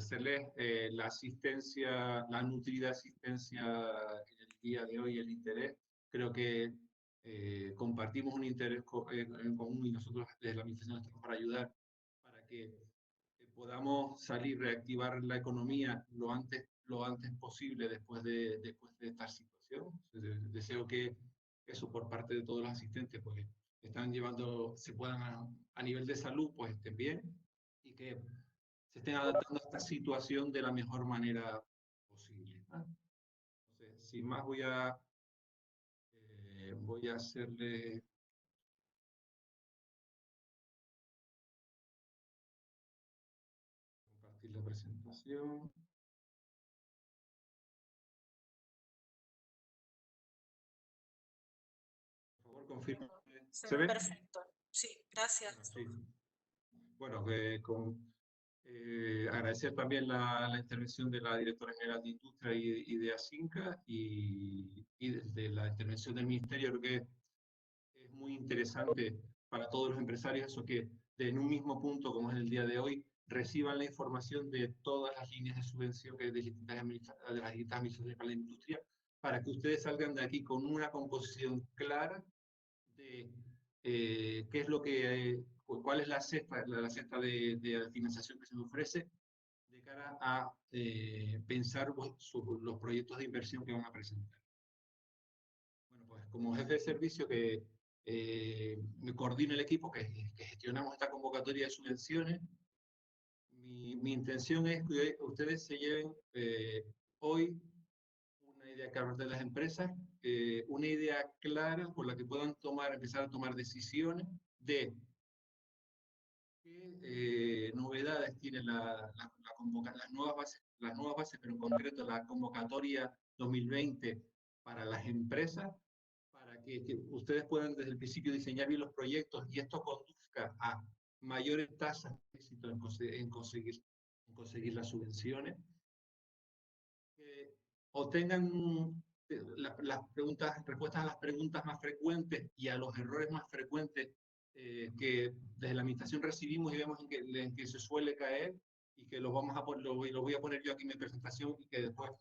Hacerles la asistencia, la nutrida asistencia en el día de hoy, el interés. Creo que compartimos un interés en común y nosotros desde la administración estamos para ayudar, para que podamos salir, reactivar la economía lo antes posible después de esta situación. Deseo que eso por parte de todos los asistentes, pues están llevando, se puedan a nivel de salud, pues estén bien y que se estén adaptando a esta situación de la mejor manera posible. Entonces, sin más, voy a hacerle compartir la presentación. Por favor, confirma. Se ve perfecto. Sí, gracias. Bueno, sí. Bueno, agradecer también la intervención de la directora general de Industria y de ASINCA y desde la intervención del Ministerio. Creo que es muy interesante para todos los empresarios eso que en un mismo punto, como es el día de hoy, reciban la información de todas las líneas de subvención que de las distintas administraciones para la industria, para que ustedes salgan de aquí con una composición clara de qué es lo que, cuál es la cesta de financiación que se nos ofrece de cara a pensar sobre los proyectos de inversión que van a presentar. Bueno, pues como jefe de servicio que me coordina el equipo que gestionamos esta convocatoria de subvenciones, mi intención es que ustedes se lleven hoy una idea clara de las empresas, una idea clara por la que puedan empezar a tomar decisiones de qué novedades tiene las nuevas bases, pero en concreto la convocatoria 2020 para las empresas, para que ustedes puedan desde el principio diseñar bien los proyectos y esto conduzca a mayores tasas de éxito en conseguir las subvenciones. Obtengan respuestas a las preguntas más frecuentes y a los errores más frecuentes que desde la administración recibimos y vemos en que se suele caer y que los voy a poner yo aquí en mi presentación y que después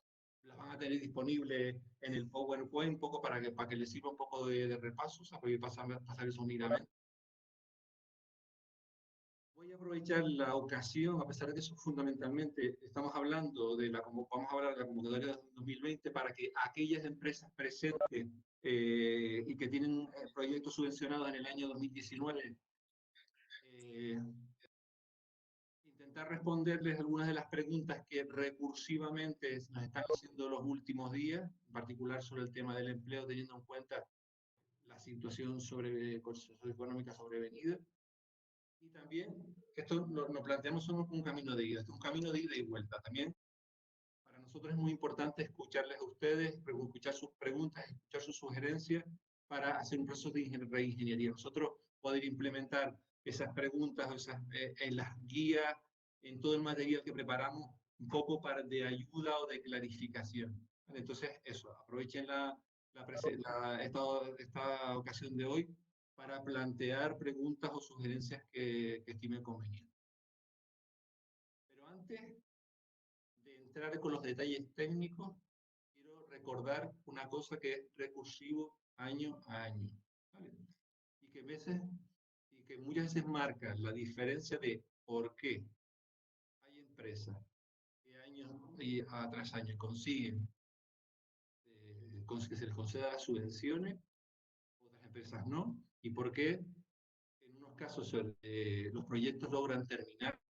las van a tener disponibles en el PowerPoint un poco para que les sirva un poco de repaso, o sea, voy a pasar eso únicamente. Voy a aprovechar la ocasión, a pesar de que eso fundamentalmente estamos hablando vamos a hablar de la convocatoria de 2020 para que aquellas empresas presentes y que tienen proyectos subvencionados en el año 2019 intentar responderles algunas de las preguntas que recursivamente nos están haciendo los últimos días, en particular sobre el tema del empleo, teniendo en cuenta la situación socioeconómica sobrevenida. Y también, esto lo planteamos como un camino de ida, es un camino de ida y vuelta. También para nosotros es muy importante escucharles a ustedes, escuchar sus preguntas, escuchar sus sugerencias para hacer un proceso de reingeniería. Nosotros poder implementar esas preguntas en las guías, en todo el material que preparamos, un poco de ayuda o de clarificación. Entonces, eso, aprovechen esta ocasión de hoy para plantear preguntas o sugerencias que estimen convenientes. Pero antes de entrar con los detalles técnicos, quiero recordar una cosa que es recursivo año a año, ¿vale? Y que muchas veces marca la diferencia de por qué hay empresas que año tras año consiguen que se les conceda las subvenciones, otras empresas no, y por qué en unos casos los proyectos logran terminar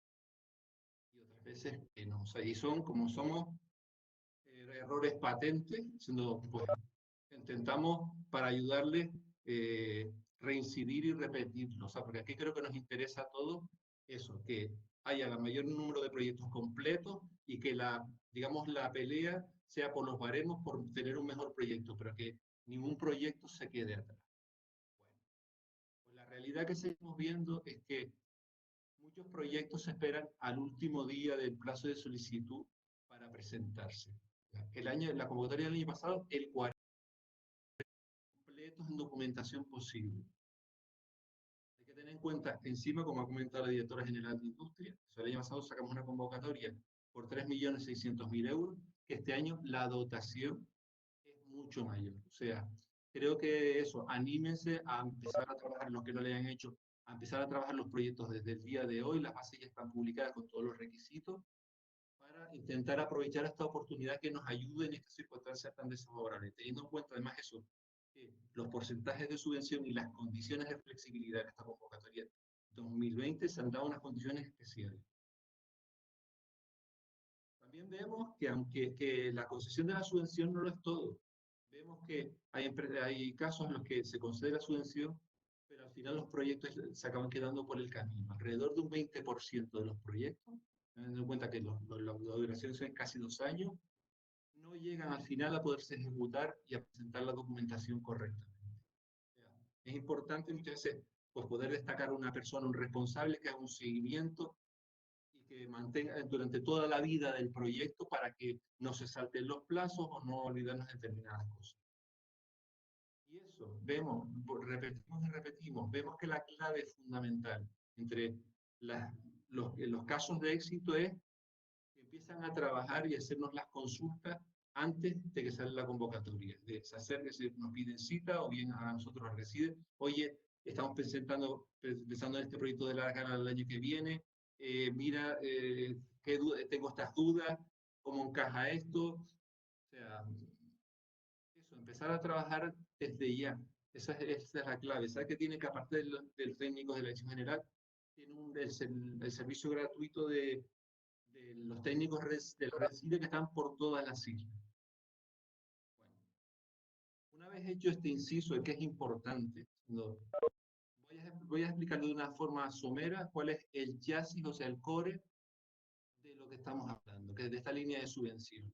y otras veces que no. O sea, y como somos errores patentes, pues, intentamos para ayudarles reincidir y repetirlo. O sea, porque aquí creo que nos interesa a todos eso, que haya el mayor número de proyectos completos y que digamos, la pelea sea por los baremos, por tener un mejor proyecto, pero que ningún proyecto se quede atrás. Bueno, pues la realidad que seguimos viendo es que muchos proyectos se esperan al último día del plazo de solicitud para presentarse. La convocatoria del año pasado, el 40% completos en documentación posible. Hay que tener en cuenta, encima, como ha comentado la directora general de Industria, el año pasado sacamos una convocatoria por 3.600.000 euros, que este año la dotación es mucho mayor. O sea, creo que eso, anímense a empezar a trabajar lo que no le han hecho, a empezar a trabajar los proyectos desde el día de hoy, las bases ya están publicadas con todos los requisitos, para intentar aprovechar esta oportunidad que nos ayude en estas circunstancias tan desfavorables, teniendo en cuenta además eso, que los porcentajes de subvención y las condiciones de flexibilidad de esta convocatoria 2020 se han dado unas condiciones especiales. También vemos que aunque la concesión de la subvención no lo es todo, vemos que hay casos en los que se concede la subvención, pero al final los proyectos se acaban quedando por el camino. Alrededor de un 20% de los proyectos, teniendo en cuenta que la duración es casi 2 años, no llegan al final a poderse ejecutar y a presentar la documentación correctamente. Es importante muchas veces pues, poder destacar a una persona, un responsable que haga un seguimiento y que mantenga durante toda la vida del proyecto para que no se salten los plazos o no olvidarnos determinadas cosas. Y eso, vemos, repetimos y repetimos, vemos que la clave fundamental entre los casos de éxito es que empiezan a trabajar y hacernos las consultas antes de que salga la convocatoria, de hacer que nos piden cita o bien a nosotros al reside, oye, estamos pensando en este proyecto de la gana el año que viene, mira, tengo estas dudas, ¿cómo encaja esto? O sea, eso, empezar a trabajar desde ya. Esa es la clave. ¿Sabes que tiene que, aparte del técnico de la dirección general, tiene el servicio gratuito de los técnicos del reside que están por todas las islas? Bueno, una vez hecho este inciso, que es importante, voy a explicarlo de una forma somera cuál es el chasis, o sea, el core de lo que estamos hablando, que es de esta línea de subvención.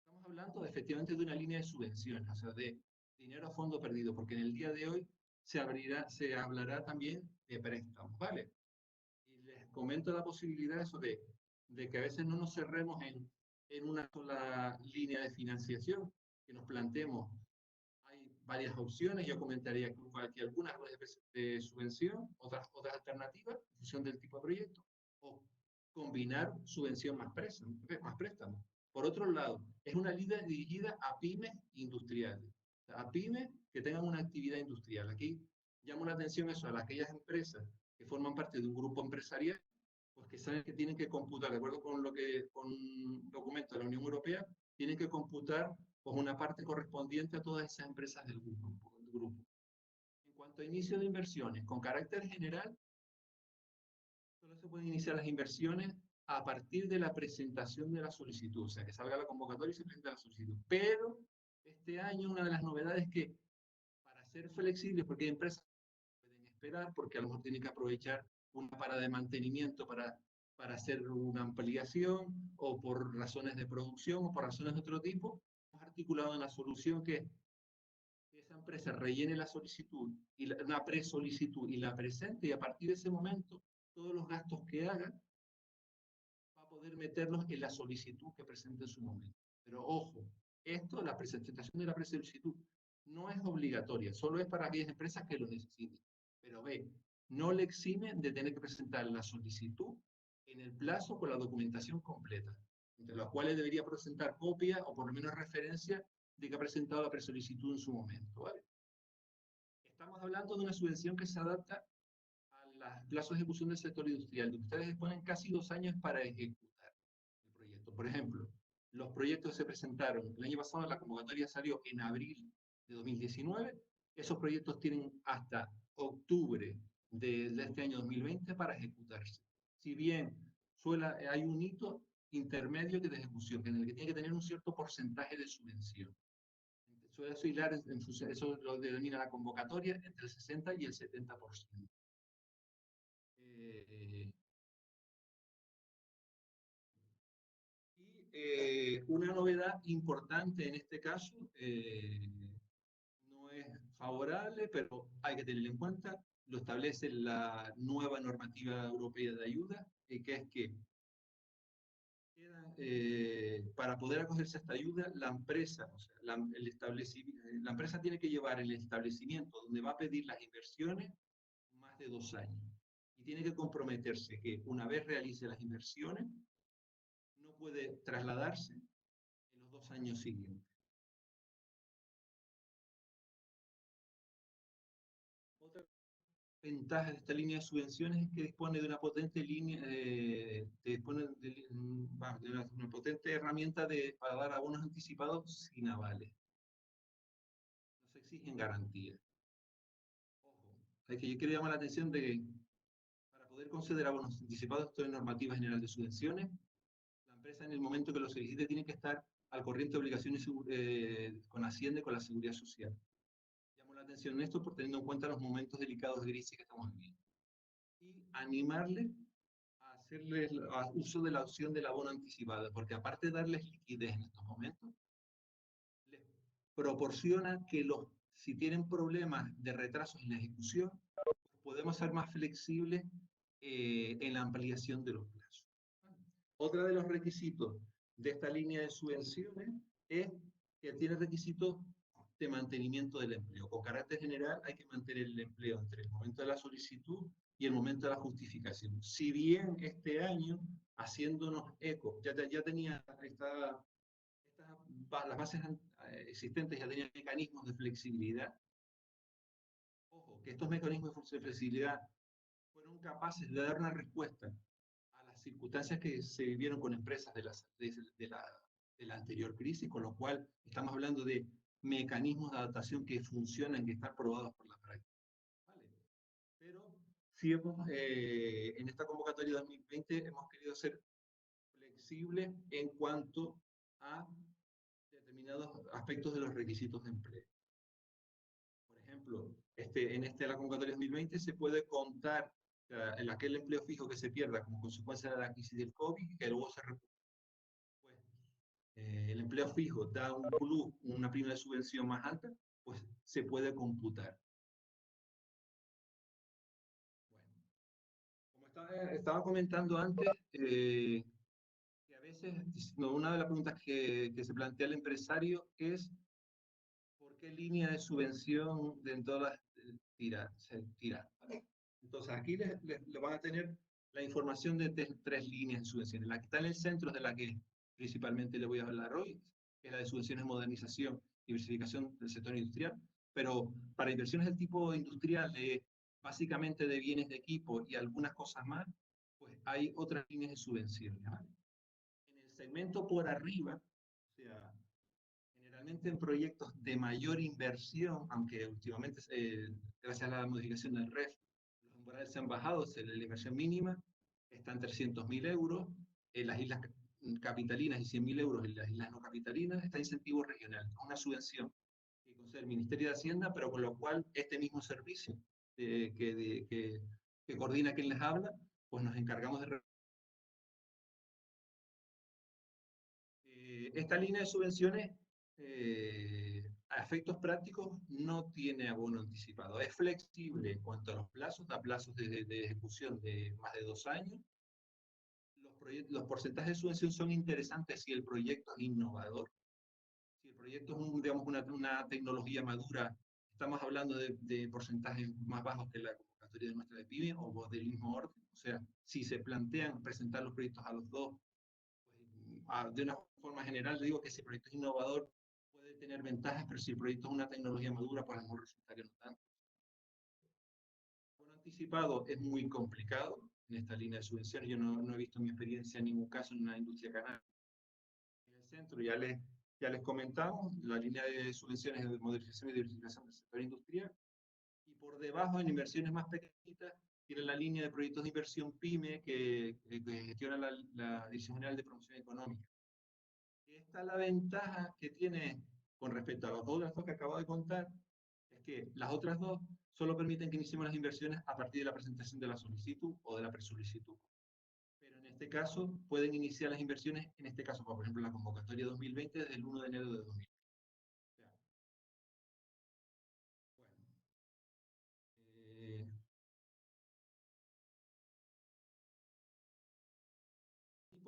Estamos hablando efectivamente de una línea de subvención, o sea, de dinero a fondo perdido, porque en el día de hoy se hablará también de préstamos, ¿vale? Y les comento la posibilidad eso de que a veces no nos cerremos en una sola línea de financiación, que nos planteemos. Hay varias opciones, yo comentaría que algunas de subvención, otras alternativas, en función del tipo de proyecto, o combinar subvención más préstamo. Por otro lado, es una línea dirigida a pymes industriales, a pymes que tengan una actividad industrial. Aquí llamo la atención eso a aquellas empresas que forman parte de un grupo empresarial, pues que saben que tienen que computar, de acuerdo con un documento de la Unión Europea, tienen que computar pues, una parte correspondiente a todas esas empresas del grupo. En cuanto a inicio de inversiones, con carácter general, solo se pueden iniciar las inversiones a partir de la presentación de la solicitud, o sea, que salga la convocatoria y se presenta la solicitud. Pero este año una de las novedades es que para ser flexibles, porque hay empresas que pueden esperar, porque a lo mejor tienen que aprovechar una parada de mantenimiento para hacer una ampliación, o por razones de producción, o por razones de otro tipo, hemos articulado en la solución que esa empresa rellene la solicitud, una pre-solicitud y la presente, y a partir de ese momento, todos los gastos que haga, va a poder meterlos en la solicitud que presente en su momento. Pero ojo, la presentación de la pre-solicitud no es obligatoria, solo es para aquellas empresas que lo necesiten. Pero no le exime de tener que presentar la solicitud en el plazo con la documentación completa, entre las cuales debería presentar copia o por lo menos referencia de que ha presentado la pre-solicitud en su momento, ¿vale? Estamos hablando de una subvención que se adapta a los plazos de ejecución del sector industrial, donde ustedes disponen casi 2 años para ejecutar el proyecto. Por ejemplo, los proyectos que se presentaron el año pasado, la convocatoria salió en abril de 2019, esos proyectos tienen hasta octubre de este año 2020 para ejecutarse. Si bien hay un hito intermedio de ejecución, en el que tiene que tener un cierto porcentaje de subvención. Suele oscilar, eso lo denomina la convocatoria, entre el 60 y el 70%. Una novedad importante en este caso, no es favorable, pero hay que tenerlo en cuenta, lo establece la nueva normativa europea de ayuda, que es que para poder acogerse a esta ayuda, la empresa, o sea, la empresa tiene que llevar el establecimiento donde va a pedir las inversiones más de 2 años. Y tiene que comprometerse que una vez realice las inversiones, no puede trasladarse en los 2 años siguientes. Otra ventaja de esta línea de subvenciones es que dispone de una potente línea, dispone de una potente herramienta para dar abonos anticipados sin avales. No se exigen garantías. Ojo, es que yo quiero llamar la atención de que para poder conceder abonos anticipados, esto es normativa general de subvenciones, la empresa en el momento que lo solicite tiene que estar al corriente de obligaciones con Hacienda y con la Seguridad Social. Llamo la atención en esto por teniendo en cuenta los momentos delicados de crisis que estamos viviendo. Y animarle a hacerles uso de la opción del abono anticipado, porque aparte de darles liquidez en estos momentos, les proporciona que si tienen problemas de retrasos en la ejecución, podemos ser más flexibles en la ampliación de los plazos. Otro de los requisitos de esta línea de subvenciones es que tiene requisitos de mantenimiento del empleo. Con carácter general hay que mantener el empleo entre el momento de la solicitud y el momento de la justificación. Si bien este año, haciéndonos eco, ya tenía las bases existentes ya tenían mecanismos de flexibilidad. Ojo, que estos mecanismos de flexibilidad fueron capaces de dar una respuesta a las circunstancias que se vivieron con empresas de la anterior crisis, con lo cual estamos hablando de mecanismos de adaptación que funcionan, que están probados por la práctica. ¿Vale? Pero sí en esta convocatoria 2020 hemos querido ser flexibles en cuanto a determinados aspectos de los requisitos de empleo. Por ejemplo, la convocatoria 2020 se puede contar en aquel empleo fijo que se pierda como consecuencia de la crisis del COVID, que luego se recupera. Pues, el empleo fijo da un plus, una prima de subvención más alta, pues se puede computar. Bueno, como estaba comentando antes, que a veces, una de las preguntas que se plantea el empresario es ¿por qué línea de subvención dentro de las se tira? ¿Vale? Entonces aquí le van a tener la información de 3 líneas de subvenciones. La que está en el centro es de la que principalmente le voy a hablar hoy, que es la de subvenciones de modernización y diversificación del sector industrial. Pero para inversiones del tipo industrial, básicamente de bienes de equipo y algunas cosas más, pues hay otras líneas de subvenciones. ¿Vale? En el segmento por arriba, o sea, generalmente en proyectos de mayor inversión, aunque últimamente, gracias a la modificación del REF, los umbrales se han bajado, la inversión mínima está en 300.000 euros, en las islas capitalinas y 100.000 euros en las islas no capitalinas, está incentivo regional, una subvención que concede el Ministerio de Hacienda, pero con lo cual este mismo servicio que coordina quien les habla, pues nos encargamos de esta línea de subvenciones, a efectos prácticos, no tiene abono anticipado. Es flexible en cuanto a los plazos, da plazos de ejecución de más de 2 años. Los porcentajes de subvención son interesantes si el proyecto es innovador. Si el proyecto es digamos, una tecnología madura, estamos hablando de porcentajes más bajos que la convocatoria de nuestra de PYME o del mismo orden. O sea, si se plantean presentar los proyectos a los dos, de una forma general, digo que si el proyecto es innovador puede tener ventajas, pero si el proyecto es una tecnología madura, pues a lo mejor resulta que no tanto. El anticipado es muy complicado en esta línea de subvenciones. Yo no he visto en mi experiencia ningún caso en una industria canal. En el centro ya les comentamos la línea de subvenciones de modernización y diversificación del sector industrial. Y por debajo, en inversiones más pequeñitas, tiene la línea de proyectos de inversión PYME que gestiona la Dirección General de Promoción Económica. Esta es la ventaja que tiene con respecto a las otras dos que acabo de contar, es que las otras dos solo permiten que iniciemos las inversiones a partir de la presentación de la solicitud o de la presolicitud. Pero en este caso pueden iniciar las inversiones, en este caso, por ejemplo, la convocatoria 2020 desde el 1 de enero de 2020.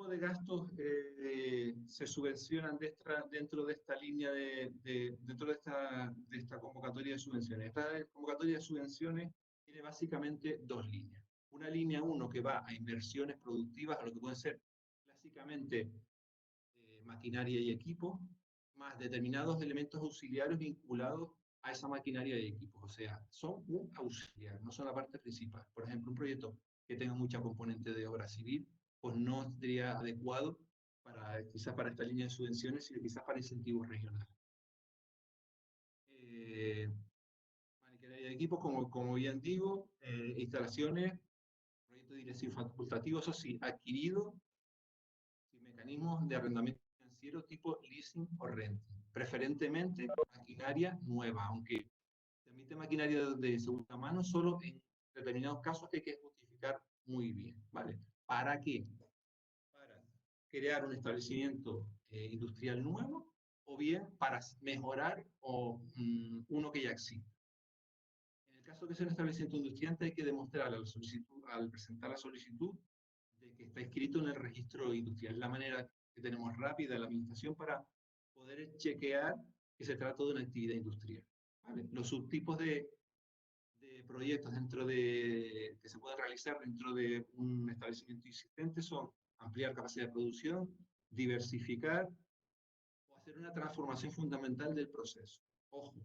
De gastos se subvencionan dentro de esta línea dentro de esta convocatoria de subvenciones. Esta convocatoria de subvenciones tiene básicamente 2 líneas. Una línea 1 que va a inversiones productivas, a lo que pueden ser clásicamente maquinaria y equipo, más determinados elementos auxiliares vinculados a esa maquinaria y equipos. O sea, son un auxiliar, no son la parte principal. Por ejemplo, un proyecto que tenga mucha componente de obra civil, pues no sería adecuado quizás para esta línea de subvenciones, sino quizás para incentivos regionales. Maquinaria de equipos, como bien digo, instalaciones, proyectos de dirección facultativo, eso sí, adquirido sin mecanismos de arrendamiento financiero tipo leasing o renting. Preferentemente maquinaria nueva, aunque se emite maquinaria de segunda mano solo en determinados casos que hay que justificar muy bien, ¿vale? ¿Para qué? Para crear un establecimiento industrial nuevo o bien para mejorar uno que ya existe. En el caso que sea un establecimiento industrial, hay que demostrar al presentar la solicitud de que está inscrito en el registro industrial. Es la manera que tenemos rápida en la administración para poder chequear que se trata de una actividad industrial. ¿Vale? Los subtipos de proyectos que se pueden realizar dentro de un establecimiento existente son ampliar capacidad de producción, diversificar o hacer una transformación fundamental del proceso. Ojo,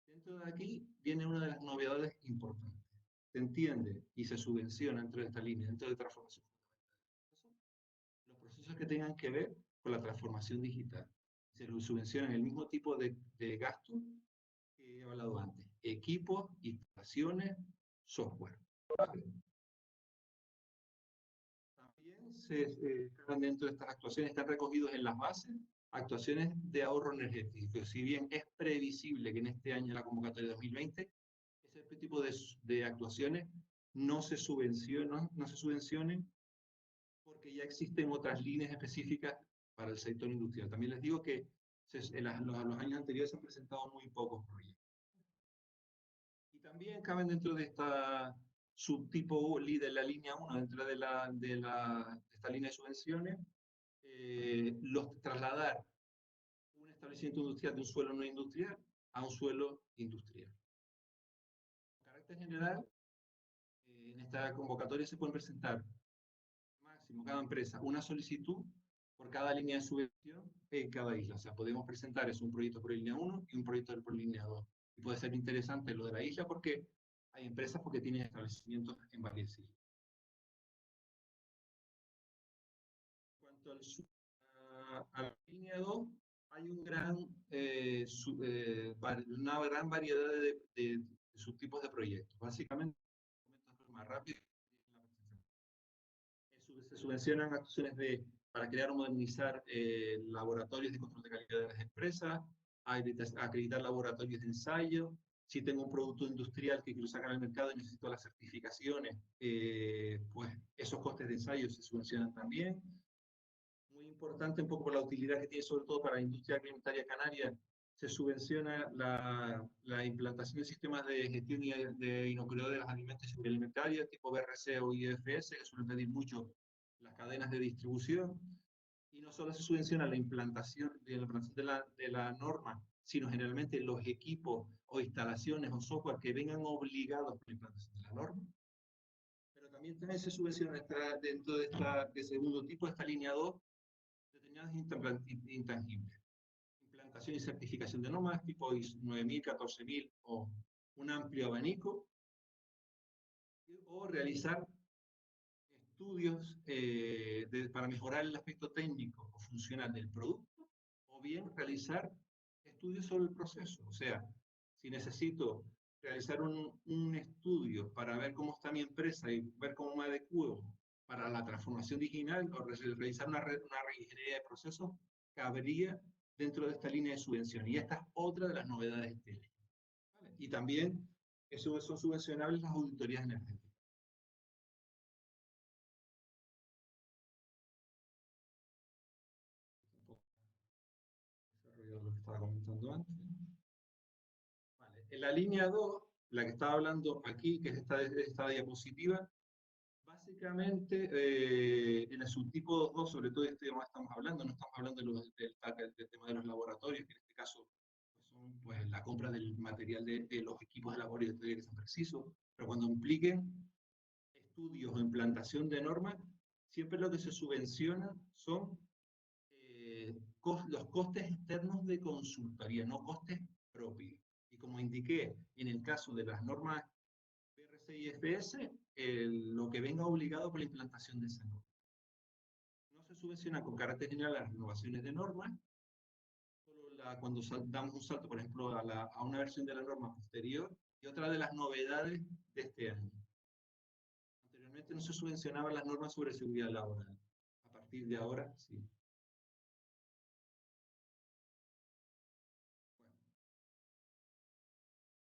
dentro de aquí viene una de las novedades importantes. Se entiende y se subvenciona dentro de esta línea, dentro de transformación fundamental, los procesos que tengan que ver con la transformación digital. Se subvencionan el mismo tipo de gasto que he hablado antes. Equipos, instalaciones, software. También están dentro de estas actuaciones, están recogidos en las bases actuaciones de ahorro energético. Si bien es previsible que en este año, la convocatoria de 2020, ese tipo de actuaciones no se subvencionen porque ya existen otras líneas específicas para el sector industrial. También les digo que en los años anteriores se han presentado muy pocos proyectos. Y también caben dentro de esta subtipo de la línea 1, dentro de esta línea de subvenciones, trasladar un establecimiento industrial de un suelo no industrial a un suelo industrial. En carácter general, en esta convocatoria se pueden presentar máximo cada empresa una solicitud por cada línea de subvención en cada isla. O sea, podemos presentar un proyecto por línea 1 y un proyecto por línea 2. Y puede ser interesante lo de la isla porque hay empresas porque tienen establecimientos en varias islas. En cuanto a la línea 2, hay una gran variedad de subtipos de proyectos. Básicamente, más rápido, se subvencionan acciones para crear o modernizar laboratorios de control de calidad de las empresas, acreditar laboratorios de ensayo. Si tengo un producto industrial que quiero sacar al mercado y necesito las certificaciones, pues esos costes de ensayo se subvencionan también. Muy importante un poco por la utilidad que tiene, sobre todo para la industria alimentaria canaria, se subvenciona la implantación de sistemas de gestión de inocuidad de los alimentos y alimentarios, tipo BRC o IFS, que suelen pedir mucho las cadenas de distribución. Y no solo se subvenciona la implantación de la norma, sino generalmente los equipos o instalaciones o software que vengan obligados por la implantación de la norma. Pero también se subvenciona dentro de segundo tipo, esta línea 2, determinadas intangibles. Implantación y certificación de normas tipo ISO 9000, 14000 o un amplio abanico, o realizar estudios para mejorar el aspecto técnico o funcional del producto, o bien realizar estudios sobre el proceso. O sea, si necesito realizar un estudio para ver cómo está mi empresa y ver cómo me adecuo para la transformación digital o realizar una reingeniería de procesos, cabría dentro de esta línea de subvención. Y esta es otra de las novedades de esta ley. ¿Vale? Y también son subvencionables las auditorías energéticas. Desarrollar lo que estaba comentando antes. Vale. En la línea 2, la que estaba hablando aquí, que es esta diapositiva, básicamente, en el subtipo 2, sobre todo este tema estamos hablando, no estamos hablando del tema de los laboratorios, que en este caso pues, son pues, la compra del material de los equipos de laboratorio que sean precisos, pero cuando impliquen estudios o implantación de normas, siempre lo que se subvenciona son los costes externos de consultoría, no costes propios. Y como indiqué, en el caso de las normas BRC y FS, lo que venga obligado por la implantación de esa norma. No se subvenciona con carácter general las renovaciones de normas, solo cuando damos un salto, por ejemplo, a una versión de la norma posterior, y otra de las novedades de este año. Anteriormente no se subvencionaban las normas sobre seguridad laboral. A partir de ahora, sí.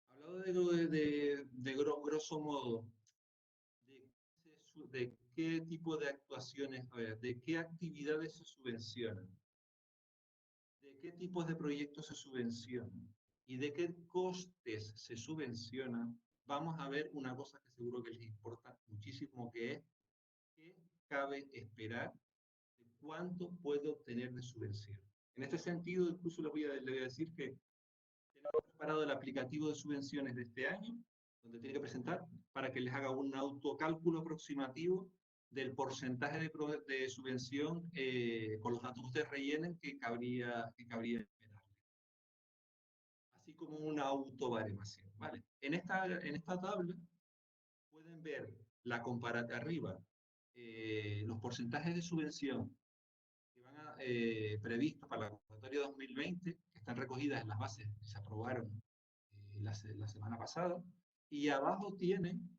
Hablado de grosso modo, de qué tipo de actuaciones, a ver, de qué actividades se subvencionan, de qué tipos de proyectos se subvencionan y de qué costes se subvencionan, vamos a ver una cosa que seguro que les importa muchísimo, que es qué cabe esperar de cuánto puedo obtener de subvención. En este sentido, incluso les voy a decir que tenemos preparado el aplicativo de subvenciones de este año, donde tiene que presentar, para que les haga un autocálculo aproximativo del porcentaje de subvención con los datos que ustedes rellenen que cabría esperar. Así como una autobaremación, ¿vale? En esta tabla pueden ver la comparativa arriba, los porcentajes de subvención que van previstos para la convocatoria 2020, que están recogidas en las bases que se aprobaron la semana pasada, y abajo tienen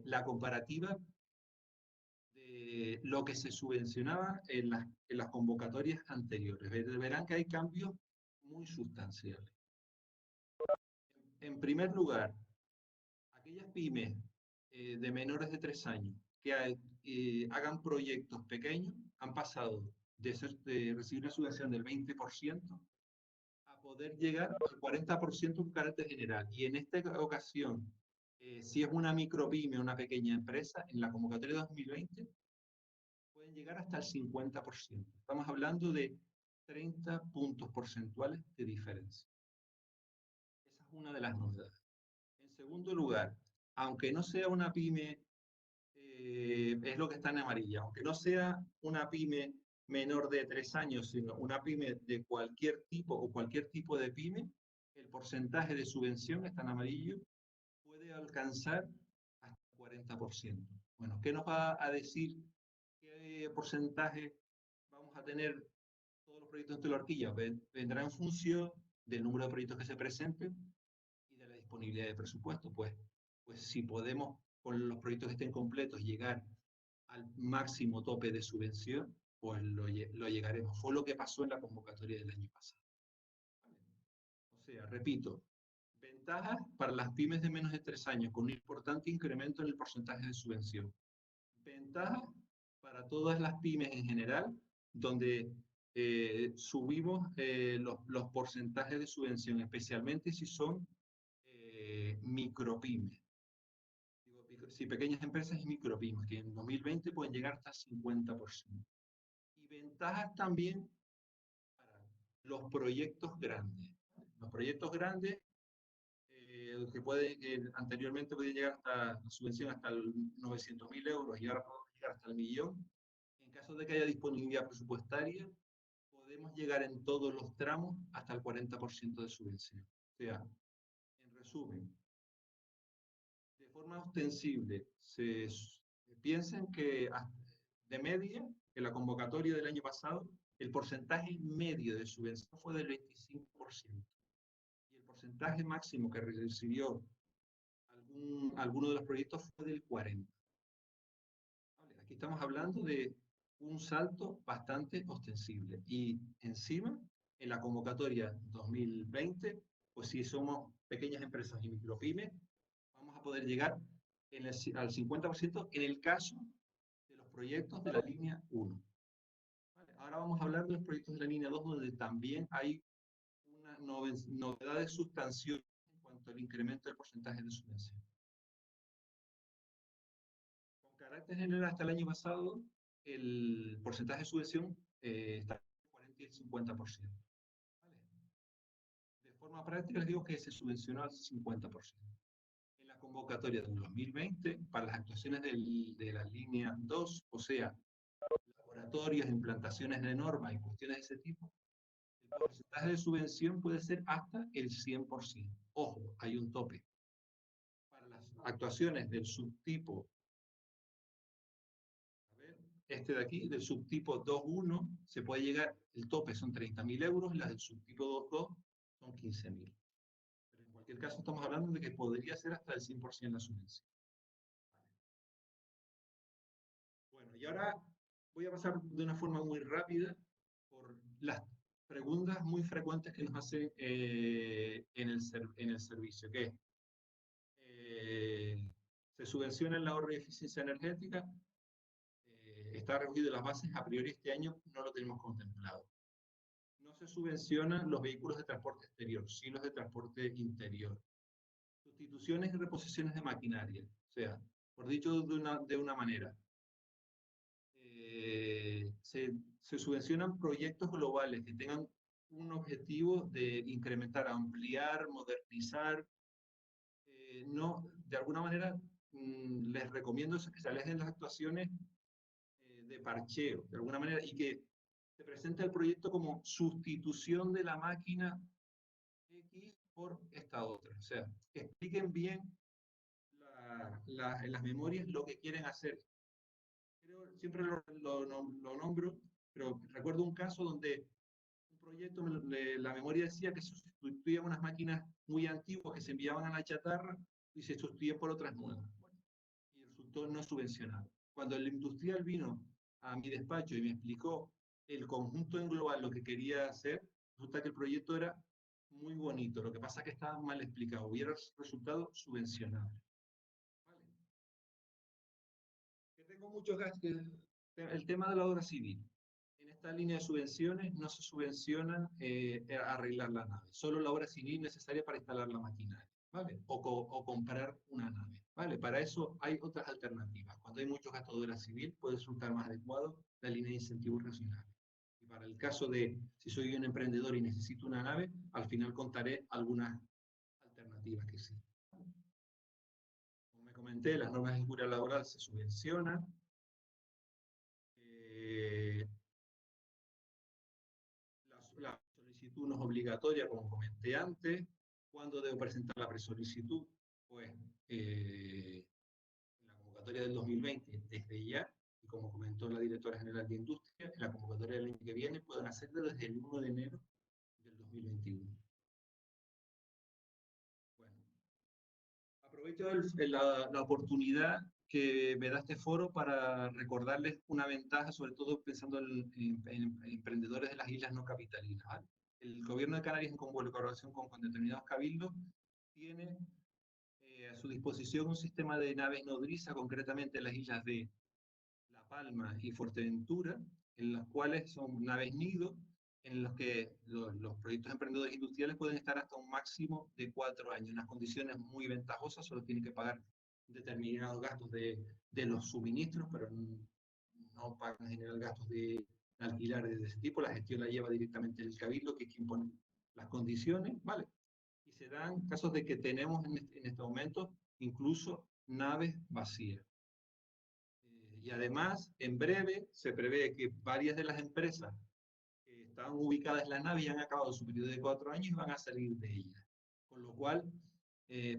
la comparativa de lo que se subvencionaba en las convocatorias anteriores. Verán que hay cambios muy sustanciales. En primer lugar, aquellas pymes de menores de 3 años que hagan proyectos pequeños han pasado de recibir una subvención del 20% a poder llegar al 40% en carácter general. Y en esta ocasión, si es una micropyme o una pequeña empresa, en la convocatoria 2020 pueden llegar hasta el 50%. Estamos hablando de 30 puntos porcentuales de diferencia. Esa es una de las novedades. En segundo lugar, aunque no sea una pyme, es lo que está en amarilla, aunque no sea una pyme menor de 3 años, sino una pyme de cualquier tipo o cualquier tipo de pyme, el porcentaje de subvención, está en amarillo, puede alcanzar hasta 40%. Bueno, ¿qué nos va a decir qué porcentaje vamos a tener todos los proyectos de la horquilla? Vendrá en función del número de proyectos que se presenten y de la disponibilidad de presupuesto. Pues si podemos, con los proyectos que estén completos, llegar al máximo tope de subvención, pues lo llegaremos. Fue lo que pasó en la convocatoria del año pasado. O sea, repito, ventajas para las pymes de menos de 3 años, con un importante incremento en el porcentaje de subvención. Ventajas para todas las pymes en general, donde subimos los porcentajes de subvención, especialmente si son micropymes. Si pequeñas empresas y micropymes, que en 2020 pueden llegar hasta el 50%. Y ventajas también para los proyectos grandes. Los proyectos grandes, anteriormente podían llegar hasta la subvención hasta 900.000 euros y ahora podemos llegar hasta el 1.000.000. En caso de que haya disponibilidad presupuestaria, podemos llegar en todos los tramos hasta el 40% de subvención. O sea, en resumen, de forma ostensible, piensen que de media, en la convocatoria del año pasado, el porcentaje medio de subvención fue del 25%. Y el porcentaje máximo que recibió alguno de los proyectos fue del 40%. ¿Vale? Aquí estamos hablando de un salto bastante ostensible. Y encima, en la convocatoria 2020, pues si somos pequeñas empresas y micropymes, vamos a poder llegar al 50% en el caso de los proyectos de la línea 1. ¿Vale? Ahora vamos a hablar de los proyectos de la línea 2, donde también hay unas novedades sustanciosas en cuanto al incremento del porcentaje de subvención. Con carácter general, hasta el año pasado, el porcentaje de subvención está entre el 40 y el 50%. ¿Vale? De forma práctica, les digo que se subvencionó al 50%. En la convocatoria del 2020, para las actuaciones de la línea 2, o sea, laboratorios, implantaciones de normas y cuestiones de ese tipo, el porcentaje de subvención puede ser hasta el 100%. Ojo, hay un tope. Para las actuaciones del subtipo, a ver, este de aquí, del subtipo 2.1, se puede llegar, el tope son 30.000 euros, las del subtipo 2.2 son 15.000. Pero en cualquier caso estamos hablando de que podría ser hasta el 100% la subvención. Bueno, y ahora voy a pasar de una forma muy rápida por las preguntas muy frecuentes que nos hacen en el servicio, que es, ¿se subvenciona el ahorro y eficiencia energética? Está recogido en las bases, a priori este año no lo tenemos contemplado. No se subvencionan los vehículos de transporte exterior, sí los de transporte interior. Sustituciones y reposiciones de maquinaria, o sea, por dicho de una manera, se subvencionan proyectos globales que tengan un objetivo de incrementar, ampliar, modernizar. No, de alguna manera, les recomiendo que se alejen las actuaciones de parcheo, de alguna manera, y que se presente el proyecto como sustitución de la máquina X por esta otra. O sea, que expliquen bien en las memorias lo que quieren hacer. Siempre lo nombro, pero recuerdo un caso donde un proyecto, la memoria decía que se sustituían unas máquinas muy antiguas que se enviaban a la chatarra y se sustituían por otras nuevas. Bueno, y resultó no subvencionado. Cuando el industrial vino a mi despacho y me explicó el conjunto en global, lo que quería hacer, resulta que el proyecto era muy bonito. Lo que pasa es que estaba mal explicado. Hubiera resultado subvencionado. ¿Vale? Que tengo muchos gastos. El tema de la obra civil. En esta línea de subvenciones no se subvenciona arreglar la nave, solo la obra civil necesaria para instalar la maquinaria, ¿vale? O comprar una nave, ¿vale? Para eso hay otras alternativas. Cuando hay muchos gastos de obra civil, puede resultar más adecuado la línea de incentivos racionales. Y para el caso de si soy un emprendedor y necesito una nave, al final contaré algunas alternativas que sí. Como me comenté, las normas de seguridad laboral se subvencionan. La solicitud no es obligatoria, como comenté antes. ¿Cuándo debo presentar la presolicitud? Pues en la convocatoria del 2020, desde ya, y como comentó la directora general de Industria, en la convocatoria del año que viene pueden hacerlo desde el 1 de enero del 2021. Bueno, aprovecho la oportunidad que me da este foro para recordarles una ventaja, sobre todo pensando en emprendedores de las islas no capitalinas, ¿vale? El gobierno de Canarias, en colaboración con determinados cabildos, tiene a su disposición un sistema de naves nodriza, concretamente en las islas de La Palma y Fuerteventura, en las cuales son naves nido, en los que los proyectos emprendedores industriales pueden estar hasta un máximo de 4 años, en unas condiciones muy ventajosas. Solo tienen que pagar determinados gastos de los suministros, pero no pagan en general gastos de alquilar de ese tipo. La gestión la lleva directamente el cabildo, que es quien pone las condiciones, ¿vale? Y se dan casos de que tenemos en este momento incluso naves vacías. Y además, en breve, se prevé que varias de las empresas que estaban ubicadas en la nave ya han acabado su periodo de 4 años y van a salir de ella. Con lo cual,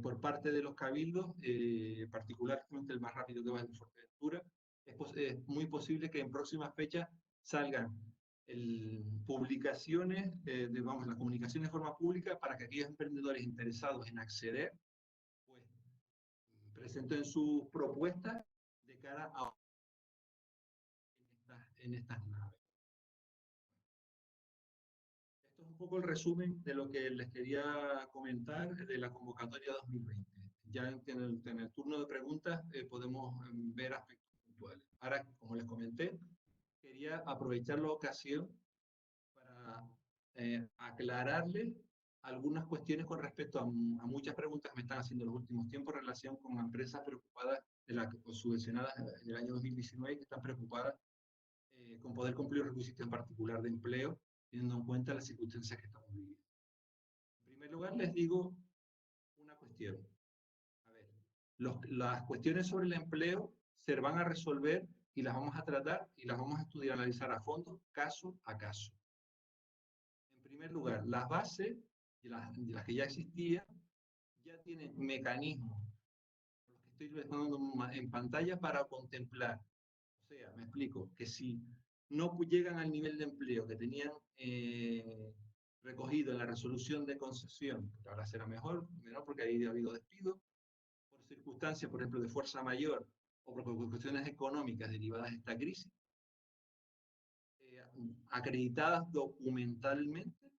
por parte de los cabildos, particularmente el más rápido que va en Fuerteventura, es muy posible que en próximas fechas salgan publicaciones, digamos, la comunicación de forma pública para que aquellos emprendedores interesados en acceder, pues presenten sus propuestas de cara a en estas naves. Esto es un poco el resumen de lo que les quería comentar de la convocatoria 2020. Ya en el turno de preguntas podemos ver aspectos puntuales. Ahora, como les comenté, quería aprovechar la ocasión para aclararles algunas cuestiones con respecto a muchas preguntas que me están haciendo en los últimos tiempos en relación con empresas preocupadas, subvencionadas en el año 2019, que están preocupadas con poder cumplir los requisitos en particular de empleo, teniendo en cuenta las circunstancias que estamos viviendo. En primer lugar, les digo una cuestión. A ver, las cuestiones sobre el empleo se van a resolver y las vamos a tratar y las vamos a estudiar, analizar a fondo, caso a caso. En primer lugar, las bases, las que ya existían, ya tienen mecanismos, los que estoy dejando en pantalla para contemplar. O sea, me explico, que si no llegan al nivel de empleo que tenían recogido en la resolución de concesión, que ahora será menor porque ahí ha habido despido, por circunstancias, por ejemplo, de fuerza mayor o por cuestiones económicas derivadas de esta crisis, acreditadas documentalmente,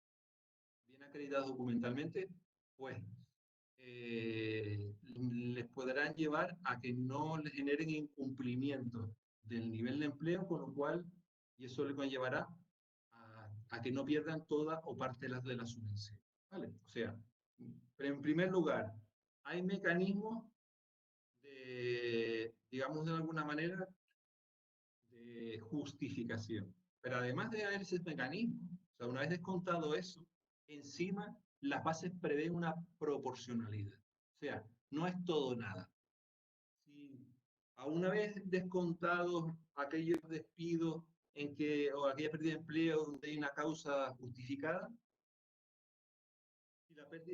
bien acreditadas documentalmente, pues les podrán llevar a que no les generen incumplimiento del nivel de empleo, con lo cual, y eso le conllevará a que no pierdan toda o parte de la subvención. ¿Vale? O sea, en primer lugar, hay mecanismos de, digamos de alguna manera, de justificación. Pero además de haber ese mecanismo, o sea, una vez descontado eso, encima las bases prevén una proporcionalidad. O sea, no es todo nada. Si a una vez descontados aquellos despidos o aquella pérdida de empleo donde hay una causa justificada,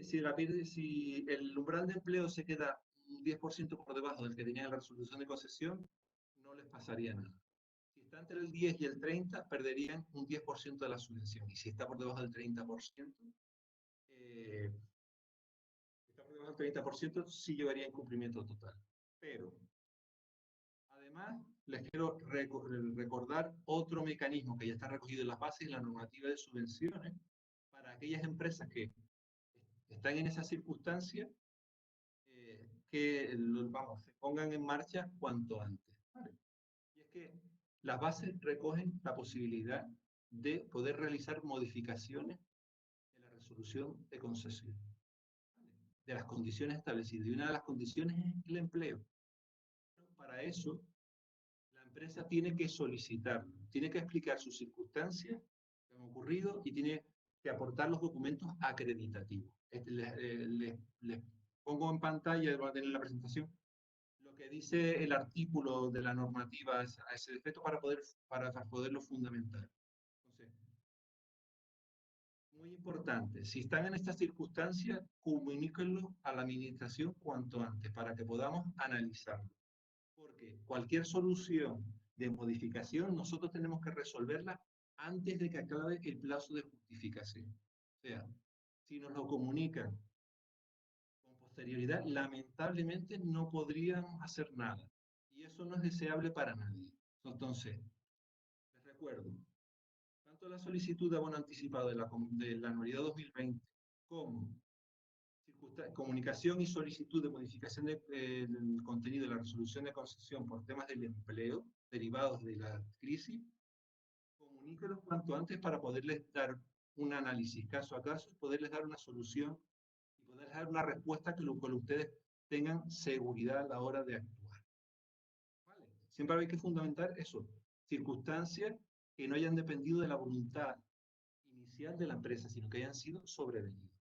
si el umbral de empleo se queda un 10% por debajo del que tenía en la resolución de concesión, no les pasaría nada. Si está entre el 10 y el 30, perderían un 10% de la subvención. Y si está por debajo del 30%, sí llevaría incumplimiento total. Pero, además, les quiero recordar otro mecanismo que ya está recogido en las bases y la normativa de subvenciones para aquellas empresas que están en esa circunstancia, que se pongan en marcha cuanto antes. ¿Vale? Y es que las bases recogen la posibilidad de poder realizar modificaciones en la resolución de concesión, ¿vale? De las condiciones establecidas. Y una de las condiciones es el empleo. Para eso, la empresa tiene que solicitarlo, tiene que explicar sus circunstancias que han ocurrido y tiene que aportar los documentos acreditativos. Les pongo en pantalla, va a tener la presentación, lo que dice el artículo de la normativa a ese efecto para poderlo fundamentar. Entonces, muy importante, si están en estas circunstancias, comuníquenlo a la administración cuanto antes para que podamos analizarlo. Porque cualquier solución de modificación nosotros tenemos que resolverla antes de que acabe el plazo de justificación. O sea, si nos lo comunican con posterioridad, lamentablemente no podríamos hacer nada. Y eso no es deseable para nadie. Entonces, les recuerdo, tanto la solicitud de abono anticipado de la anualidad 2020 como comunicación y solicitud de modificación del contenido de la resolución de concesión por temas del empleo derivados de la crisis, comuníquelos cuanto antes para poderles dar un análisis caso a caso, poderles dar una solución y poderles dar una respuesta con lo ustedes tengan seguridad a la hora de actuar. ¿Vale? Siempre hay que fundamentar eso, circunstancias que no hayan dependido de la voluntad inicial de la empresa, sino que hayan sido sobrevenidas.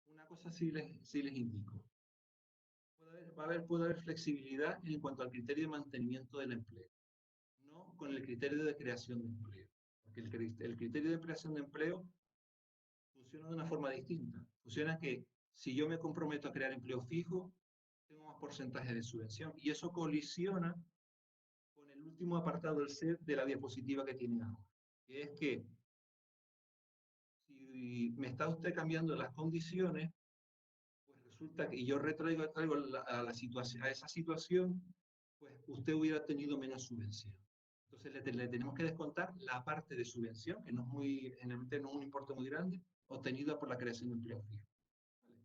Una cosa sí les indico. Puede haber flexibilidad en cuanto al criterio de mantenimiento del empleo, no con el criterio de creación de empleo. Porque el criterio de creación de empleo funciona de una forma distinta. Funciona que si yo me comprometo a crear empleo fijo, tengo más porcentaje de subvención. Y eso colisiona con el último apartado del set de la diapositiva que tienen ahora. Que es que si me está usted cambiando las condiciones, resulta que yo traigo a esa situación, pues usted hubiera tenido menos subvención. Entonces le tenemos que descontar la parte de subvención, que no es generalmente no es un importe muy grande, obtenida por la creación de empleo fijo. ¿Vale?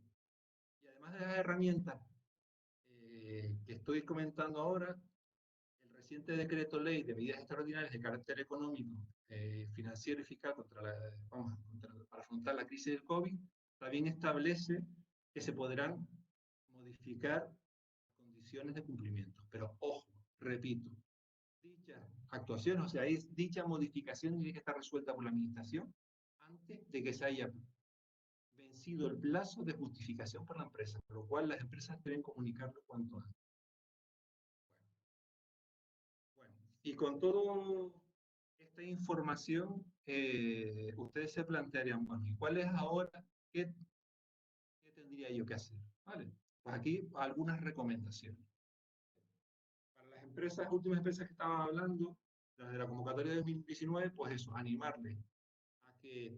Y además de las herramientas que estoy comentando ahora, el reciente decreto ley de medidas extraordinarias de carácter económico, financiero y fiscal para afrontar la crisis del COVID, también establece que se podrán modificar condiciones de cumplimiento. Pero ojo, repito, dicha actuación, o sea, dicha modificación tiene que estar resuelta por la administración antes de que se haya vencido el plazo de justificación por la empresa, por lo cual las empresas deben comunicarlo cuanto antes. Y con toda esta información, ustedes se plantearían, bueno, ¿y cuál es ahora? ¿Qué tendría yo que hacer? ¿Vale? Pues aquí algunas recomendaciones. Para las empresas, últimas empresas que estaban hablando, las de la convocatoria de 2019, pues eso, animarles a que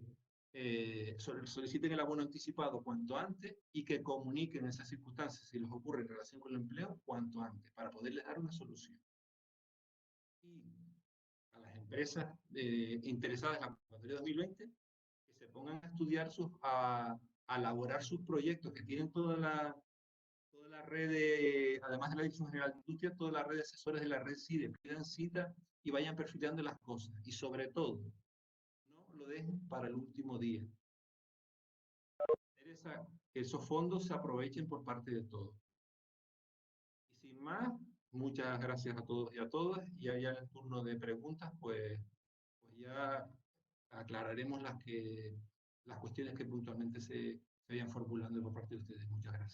soliciten el abono anticipado cuanto antes y que comuniquen esas circunstancias, si les ocurre en relación con el empleo, cuanto antes, para poderles dar una solución. Y a las empresas interesadas en la convocatoria 2020, que se pongan a estudiar, a elaborar sus proyectos, que tienen toda la red, además de la Dirección General de Industria, toda la red de asesores de la red CIDE, pidan cita y vayan perfilando las cosas. Y sobre todo, no lo dejen para el último día. Que esos fondos se aprovechen por parte de todos. Y sin más, muchas gracias a todos y a todas. Y allá en el turno de preguntas, pues ya aclararemos las cuestiones que puntualmente se vayan formulando por parte de ustedes. Muchas gracias.